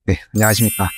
네, 안녕하십니까.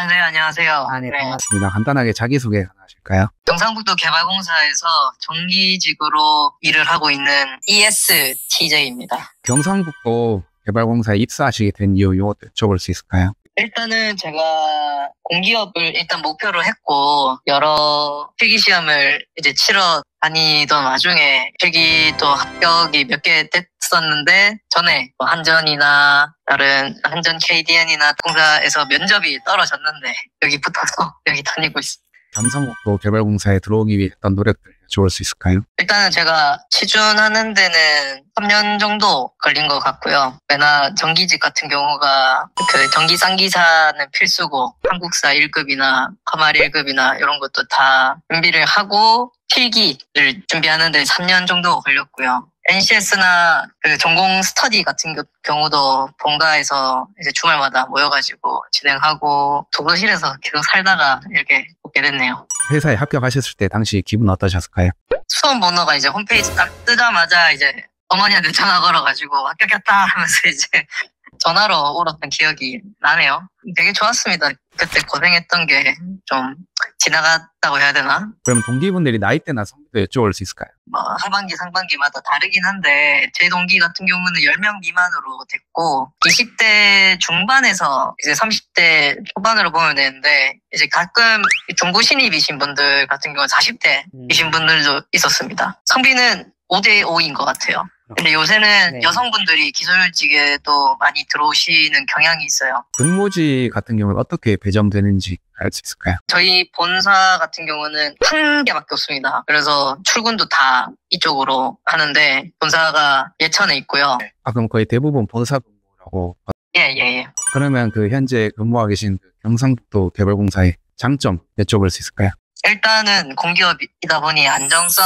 네, 안녕하세요. 네, 반갑습니다. 간단하게 자기소개 가능하실까요? 경상북도 개발공사에서 정기직으로 일을 하고 있는 ESTJ입니다. 경상북도 개발공사에 입사하시게 된 이유 요것도 여쭤볼 수 있을까요? 일단은 제가 공기업을 일단 목표로 했고, 여러 필기시험을 이제 치러 다니던 와중에 필기도 합격이 몇 개 됐었는데, 전에 뭐 한전이나 다른 한전 KDN이나 공사에서 면접이 떨어졌는데, 여기 붙어서 여기 다니고 있습니다. 경상북도 개발공사에 들어오기 위해 했던 노력들 여쭤볼 수 있을까요? 일단은 제가 취준하는 데는 3년 정도 걸린 것 같고요. 왜나 정기직 같은 경우가 그 전기상기사는 필수고 한국사 1급이나 커말 1급이나 이런 것도 다 준비를 하고 필기를 준비하는데 3년 정도 걸렸고요. NCS나 그 전공 스터디 같은 경우도 본가에서 이제 주말마다 모여가지고 진행하고 도서실에서 계속 살다가 이렇게 오게 됐네요. 회사에 합격하셨을 때 당시 기분 어떠셨을까요? 수험 번호가 이제 홈페이지 딱 뜨자마자 이제 어머니한테 전화 걸어가지고 합격했다 하면서 이제 전화로 울었던 기억이 나네요. 되게 좋았습니다. 그때 고생했던 게 좀 지나갔다고 해야 되나? 그럼 동기분들이 나이대나 성비도 여쭤볼 수 있을까요? 하반기, 상반기마다 다르긴 한데 제 동기 같은 경우는 10명 미만으로 됐고 20대 중반에서 이제 30대 초반으로 보면 되는데 이제 가끔 중고 신입이신 분들 같은 경우는 40대이신 분들도 있었습니다. 성비는 5대5인 것 같아요. 근데 요새는 여성분들이 기술직에도 많이 들어오시는 경향이 있어요. 근무지 같은 경우는 어떻게 배정되는지 알 수 있을까요? 저희 본사 같은 경우는 한 개밖에 없습니다. 그래서 출근도 다 이쪽으로 하는데 본사가 예천에 있고요. 그럼 거의 대부분 본사 근무라고. 예. 그러면 그 현재 근무하고 계신 그 경상북도 개발공사의 장점 여쭤볼 수 있을까요? 일단은 공기업이다 보니 안정성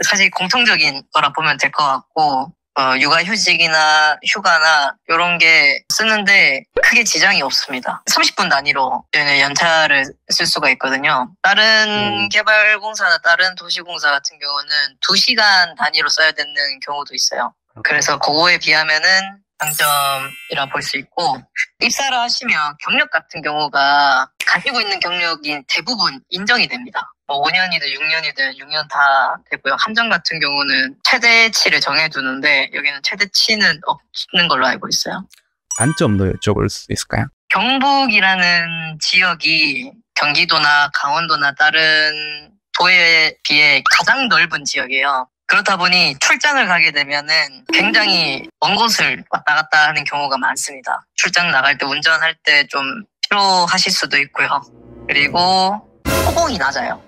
사실 공통적인 거라 보면 될 것 같고 육아휴직이나 휴가나 이런 게 쓰는데 크게 지장이 없습니다. 30분 단위로 연차를 쓸 수가 있거든요. 다른 개발공사나 다른 도시공사 같은 경우는 2시간 단위로 써야 되는 경우도 있어요. 그래서 그거에 비하면은 장점이라 볼 수 있고 입사를 하시면 경력 같은 경우가 가지고 있는 경력이 대부분 인정이 됩니다. 5년이든 6년이든 6년 다 되고요. 한전 같은 경우는 최대치를 정해두는데 여기는 최대치는 없는 걸로 알고 있어요. 단점도 여쭤볼 수 있을까요? 경북이라는 지역이 경기도나 강원도나 다른 도에 비해 가장 넓은 지역이에요. 그렇다 보니 출장을 가게 되면은 굉장히 먼 곳을 왔다 갔다 하는 경우가 많습니다. 출장 나갈 때 운전할 때 좀 피로하실 수도 있고요. 그리고 호봉이 낮아요.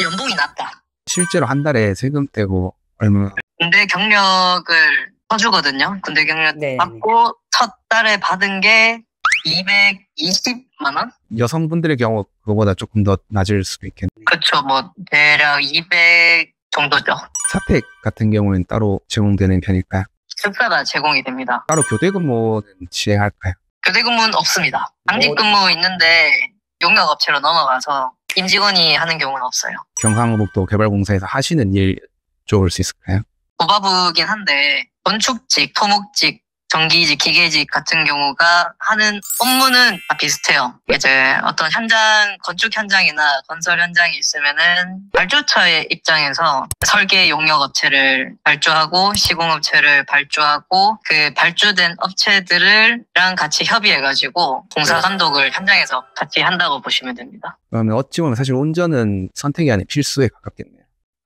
연봉이 낮다. 실제로 한 달에 세금 떼고 얼마? 군대 경력을 써주거든요. 군대 경력 받고 첫 달에 받은 게 220만 원? 여성분들의 경우 그거보다 조금 더 낮을 수도 있겠네요. 그렇죠. 대략 200 정도죠. 사택 같은 경우는 따로 제공되는 편일까요? 식사가 제공이 됩니다. 따로 교대 근무는 시행할까요? 교대 근무는 없습니다. 당직 근무 있는데 용역업체로 넘어가서 임직원이 하는 경우는 없어요. 경상북도 개발공사에서 하시는 일 여쭤볼 수 있을까요? 고바부긴 한데 건축직, 토목직, 전기직, 기계직 같은 경우가 하는 업무는 다 비슷해요. 이제 어떤 건축 현장이나 건설 현장이 있으면은 발주처의 입장에서 설계 용역 업체를 발주하고 시공업체를 발주하고 그 발주된 업체들이랑 같이 협의해가지고 공사 감독을 현장에서 같이 한다고 보시면 됩니다. 그러면 어찌 보면 사실 운전은 선택이 아닌 필수에 가깝겠네요.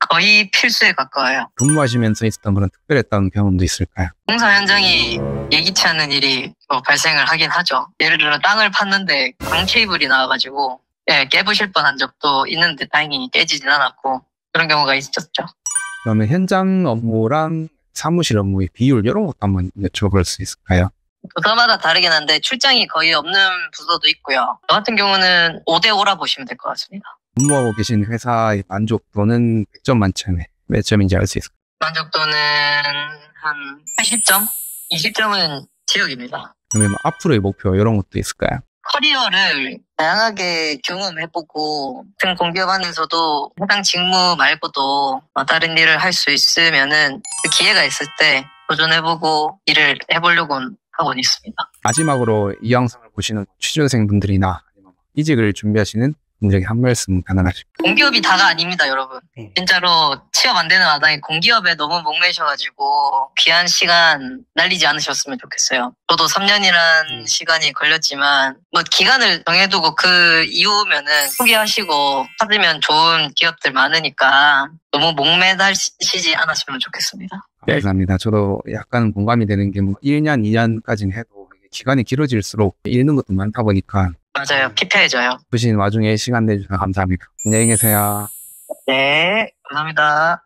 거의 필수에 가까워요. 근무하시면서 있었던 그런 특별했던 경험도 있을까요? 공사 현장이 예기치 않은 일이 발생을 하긴 하죠. 예를 들어 땅을 팠는데 강 케이블이 나와가지고 깨부실 뻔한 적도 있는데 다행히 깨지진 않았고 그런 경우가 있었죠. 그러면 현장 업무랑 사무실 업무의 비율 이런 것도 한번 여쭤볼 수 있을까요? 부서마다 다르긴 한데 출장이 거의 없는 부서도 있고요. 저 같은 경우는 5대5라 보시면 될 것 같습니다. 근무하고 계신 회사의 만족도는 100점 만점에 몇 점인지 알 수 있을까요? 만족도는 한 80점? 20점은 지역입니다. 그러면 앞으로의 목표 이런 것도 있을까요? 커리어를 다양하게 경험해보고 같은 공기업 안에서도 해당 직무 말고도 다른 일을 할 수 있으면은 그 기회가 있을 때 도전해보고 일을 해보려고 하고 있습니다. 마지막으로 이 영상을 보시는 취준생분들이나 아니면 이직을 준비하시는 분들에게 한 말씀 가능하실까요? 공기업이 다가 아닙니다, 여러분. 진짜로 취업 안 되는 마당에 공기업에 너무 목매셔가지고 귀한 시간 날리지 않으셨으면 좋겠어요. 저도 3년이란 시간이 걸렸지만 뭐 기간을 정해두고 그 이후면은 포기하시고 찾으면 좋은 기업들 많으니까 너무 목매다시지 않았으면 좋겠습니다. 감사합니다. 저도 약간 공감이 되는 게 뭐 1년, 2년까지는 해도 기간이 길어질수록 잃는 것도 많다 보니까 맞아요. 피폐해져요. 보신 와중에 시간 내주셔서 감사합니다. 안녕히 계세요. 네, 감사합니다.